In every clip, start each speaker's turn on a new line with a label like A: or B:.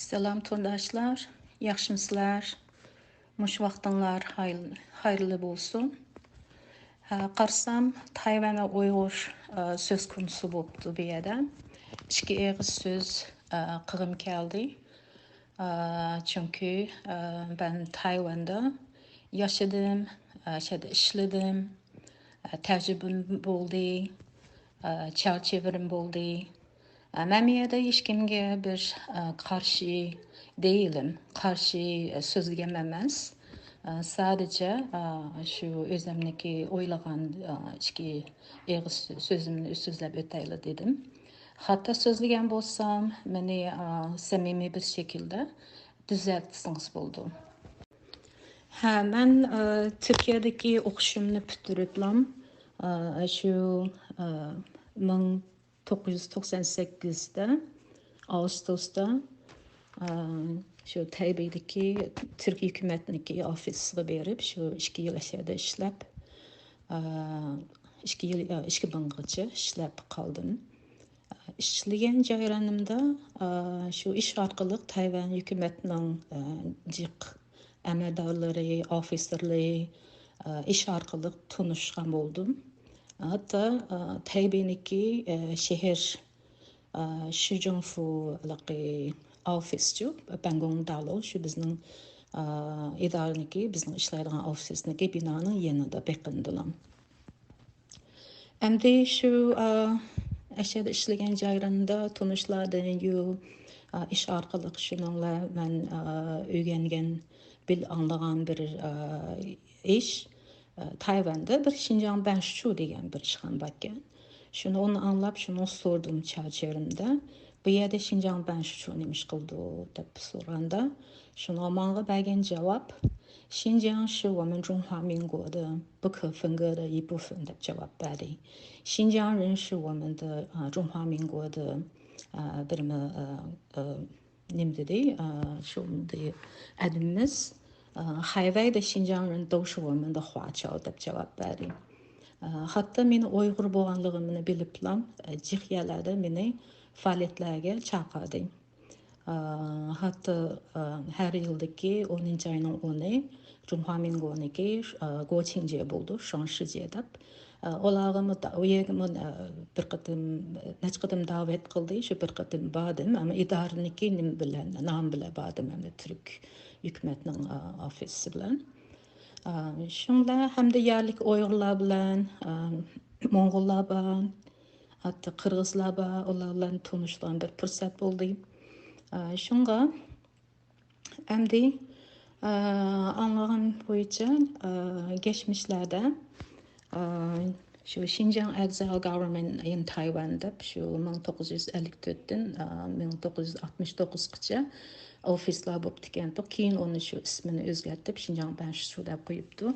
A: Selam tondaşlar, yaxşımısılar? Muş vaxtınlar hayırlı olsun. Qarsam Tayvan ve Uyghur söz konusu boptu bir yerden. İki ağız söz qığım geldi. Çünkü ben Tayvan'da yaşadım, şeyde işledim, tecrübem oldu, çerçevem oldu. Məmiyyədə heç kimə bir karşı değilim. Karşı sözlüğüm emas. Sadece şu özümdeki oylagan iki ağız sözümünü üstüzləb ötəyli dedim. Hatta sözlüğüm bolsam, beni samimi bir şekilde düzeltsiniz buldu. Ben Türkiye'deki okuşumunu bitirdim. Şu 1998'de Ağustos'ta şu Taybey'deki Türk hükümetindeki ofisine berip şu 2 yıl aşağıda işlep 2 yıl 2000'gacha işlep kaldım. İşleyen jayranımda şu iş arkalı Tayvan hükümetinin cık əməldarları, ofislerleri iş arkalı tanışkan oldum. Hatta Taybey'deki şehir Şujunfu ofisçu Bangong Dalo şu bizim idareniki bizim işleydiğin ofisindeki binanın yanında beklendiler. Hem de şu aşağıda işleyen jayranda tanışlardan yu iş arkalı şununla ben öğrengen bil anlayan bir iş. Tayvan'da bir Şinjan Benşu degan bir işxan bakkan. Şunu onu anlap, şunu sordum çerçevemde. Bu yerde Şinjan Benşu neymiş kıldı deb soranda. Şunu bana bergen cevap, Şinjan是我们中华民国的不可分割的一部分的 cevap verdi. 新疆人是我们的中华民国的bir ne dedi? Şu adımız Hayvey de Şinjan'ın都是我们的华侨 deb cevap verdi. Hatta meni Uyghur boğanlığımını biliplam, cihyalarda meni faaliyetlerge çağırdı. Hatta her yıldaki 10. ayının 10'u Cumhurbaşkanı'nınki Goçince buldu, Şanşıcı deb. Olağımı da, o yerimi bir qıdım, neç qıdım davet kıldı, şu bir qıdım badım, ama idareniki nim bilen, nam bile badım, hem de Türk hükümetinin ofisi bilen. Şunla hem de yerlik Uygurlar bilen, Moğollar bilen, hatta Kırgızlar bilen, onlarla tanıştığım bir fırsat buldu. Şunga hem de anlağım boyunca geçmişlerde şu Xinjiang Exile Government in Taiwan'da şu 1954'ten 1969'gacha ofislar bo'lib tikandi. Keyin onu şu ismini o'zgartirib Xinjiang Benşu deb qo'yibdi.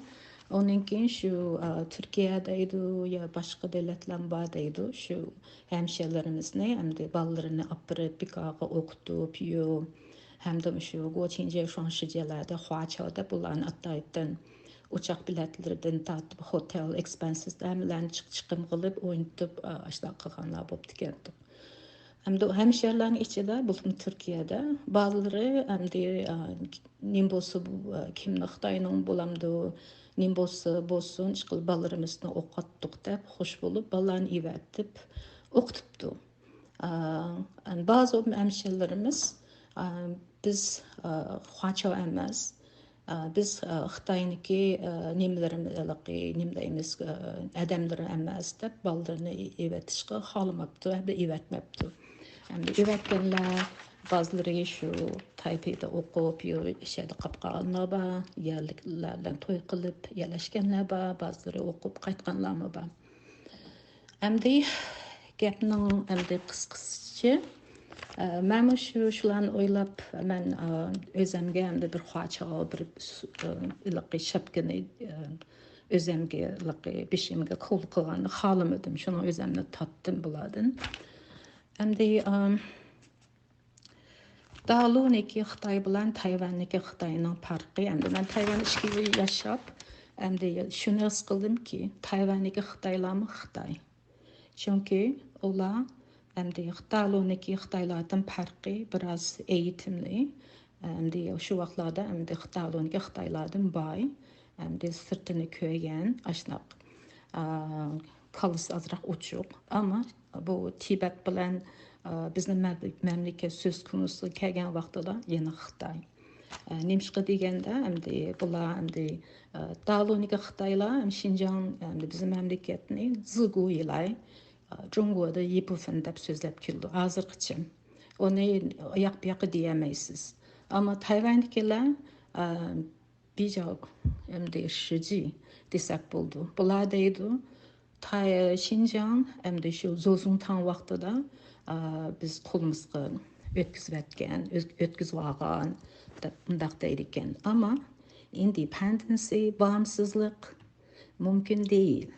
A: Onun keyin şu Türkiye'deydi ya başka devletler bardaydı. Şu hemşerilerimizni hem de ballarını apırıp bikağı okutup yo hem de şu Goçince Şanşıcılarda Huaço'da bulan attaydan uçak biletlerden tatip hotel expenses'den çıkım kılıp oynayıp aşağı kalkanlar bo'lib tikandi. Hem de hemşerilerin içinde bulun Türkiye'de bazıları hem de nimbosu kim Xitayning bulamdı nimbosu bolsun çıkıl ballarımızını okuttuk deb hoş bulup ballarını ivetip okutuptu. Bazı hemşerilerimiz biz Huaço emas, biz Xitay'niki nimdeyimiz adamları emas deb ballarını ivetişke halamaptı, hem de ivetmepti. Hem de ivetkenler bazıları şu Taipei'de okup, şeyde kapqanlar var, yerliklerden toy kılıp yerleşkenler var, bazıları okup qaytqanlar mı var. Hem de gapning hem de qısqacha ben şularni o'ylab men o'zimga ham bir Huaço bir iliqi shapkani o'zimga iliqi beshimga qo'l qilganni xohlamadim. Shuni o'zimni totdim bulardan. Endi Daluniki Xitoy bilan Tayvanniki Xitoyning farqi. Endi men Tayvan 2 yil yashab, endi shuni his qildimki, Tayvanniki Xitoylarmi Xitoy. Chunki ular Әмді Xitaylı'nınki Xitaylardan farkı biraz eğitimli. Әмді şu vaxtlarda әмді Xitaylı'nınki Xitaylardan bay. Әмді sırtını köygen, aşnaq kalısı azraq uçuq. Ama bu Tibet bilen bizim memleket söz konusu kelgen vaxtıda yeni Xitay. Немшқы дегенде әмді бұлар әмді Далуныкі Қытайла Шинжан әмді bizim memleketini zıgu ilay Cumhur'da yipufun dep sözlep kildi azırqıçı. Onu ayak bir diyemeysiz. Ama Tayvan'dakiler birçok әмді şıcı desek buldu. Бұлар deydi Шинжан әмді şu Zozuntan vaxtıda biz kolumuzga ötküzüp etken, ötküzüp algan bundaq deydikken. Ama independency, bağımsızlık mümkün değil.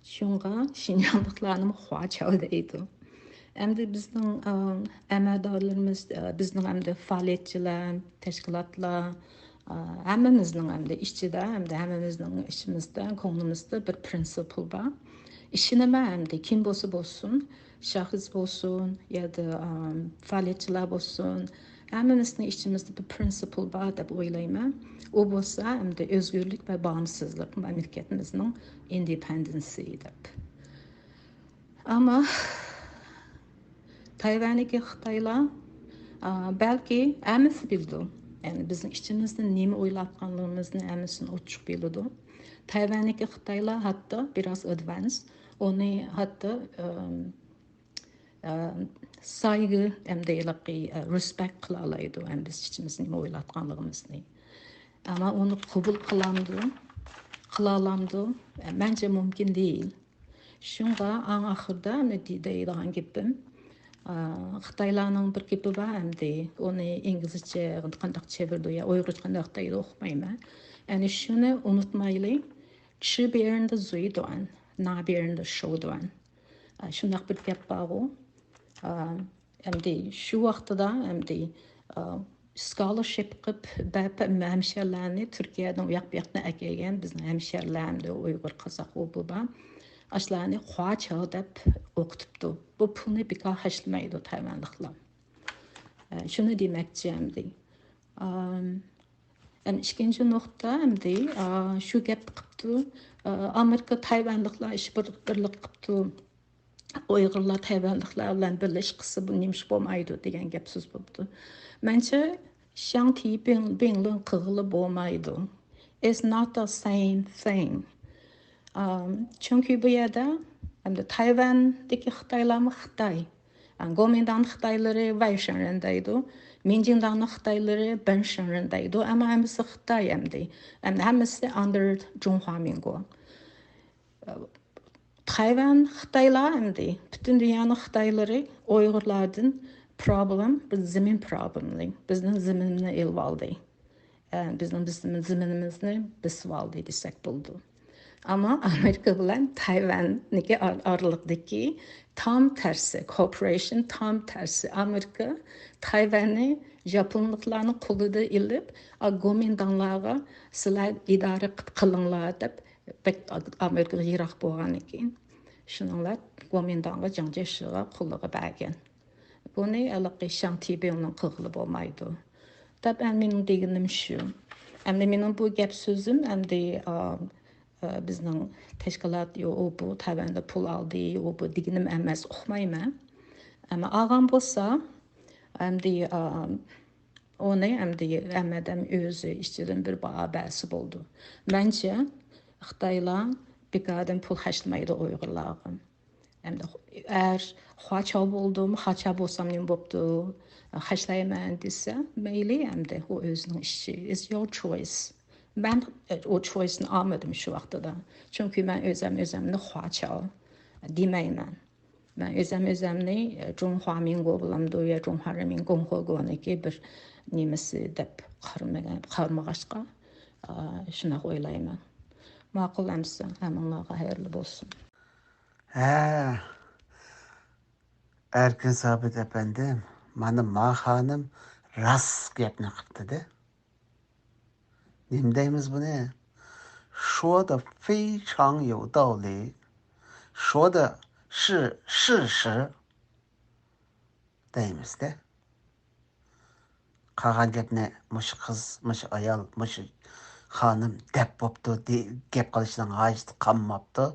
A: Şunga Şinjanlıklarının huaçağı deydi. Hem de bizim əməldarlarımız, bizim hem de faaliyetçiler, teşkilatlar, həmimizin hem de işçide, hem de həmimizin işimizde, konumuzda bir prinsipal var. İşineme hem de kim olsun, şahıs olsun ya da faaliyetçiler olsun, həmimizin işimizde bir prinsipal var da oylayma. O bolsa hem de özgürlük ve bağımsızlık memleketimizin independency'dir. Ama Tayvan'daki Xitaylar belki əmisi bildi. Yani bizim işçimizde nemi oylatqanlığımızın əmisini uçuq bildi. Tayvan'daki Xitaylar hatta biraz advance. Onu hatta saygı hem de respect kılalaydı. Yani biz işçimizin nemi oylatqanlığımızını. Ama onu kabul kılalamdı. Bence mümkün değil. Şunga an ahırda ne deydiğin gibi Xitaylarning bir gepi var hem de onu İngilizce qandaq çevirdi ya Uygurca qandaq deydi oxumayman. Yani şunu unutmaylı. Çi bir yerinde zuy doğan, na bir yerinde şov doğan. Şundaq bir gep var o. Hem de şu vaxtıda hem de scholarship qıp bəp hemşerilerini Türkiye'den uyak-buyakdan əkelgen bizim hemşerilerim de Uygur, Kazak o bu ba. Aşlarını huaçağı dep okutup bu pulunu bir daha haşlamaydı Tayvanlıklar. Şunu demekçiyim de. İkinci nokta hem de şu gep qıptı. Amerika Tayvanlıklar iş birlik qıptı. Uygurlar Tayvanlıklarla birleşkisi bu neymiş olmaydı degen gep söz buldu. Bence Shanti Binglin kığılı olmaydı. It's not the same thing. Çünkü bu yerde hem de Tayvan'daki Xitaylar mı Xitay? Kuomintang Xitayları Vay şehrindeydi. Minjindan'ın Xitayları Ben şehrindeydi. Ama hemisi Xitay hem de. Hemisi under Cumhurbaşkanlığı. Tayvan Xitaylar hem de. Bütün dünyanın Xitayları Uygurlardan problem, biz zemin problemli. Bizim zeminini el valdı. Bizim zeminimizni biz valdı desek buldu. Ama Amerika bilen Tayvan'daki aralıktaki tam tersi, cooperation tam tersi. Amerika Tayvan'ı Japonlıklarının kolu da ilip, Kuomintanlarga sizler idare kılınlar deyip, Amerika yirak boğan ekin. Şununla Kuomintanga janjeşiga kulluğa bergen. Bunu alıqı Shanti Binglin kığılı olmaydı. Tabi benim deginim şu. Hem de benim bu gep sözüm hem de bizning teşkilat o bu Tayvan'da pul aldı, o bu deginim emas oxumayman. Ama ağam bolsa hem de onu hem de Ahmedem özü işçilerin bir bağabəsi buldu. Bence Xitaylar bir kadın pul haşlamaydı Uygurlarga. Hem de eğer haçab oldum, haçab olsam ne bopdu, haşlayman dese, meyli hem de o özünün işi. It's your choice. Ben o choice'ni almadım şu vaxtada. Çünkü ben özümni haçab demeyman. Ben özümni Cumhurbaşkanlığı bulamdı ya Cumhurbaşkanlığı bir nemesi dep qarmağaşqa şuna oylayman. Maqul emsa, həminlarga hayırlı olsun.
B: Erkin Sabit efendim, bana Ma Hanım rast gepni qıptı de. Nimdeyimiz bu ne? 说的非常有道理，说的是事实。deymiz de. Qalan gapni mush qiz, mush ayol, mush xonim deb bo'pti, gap qilishning hojati qolmabdi.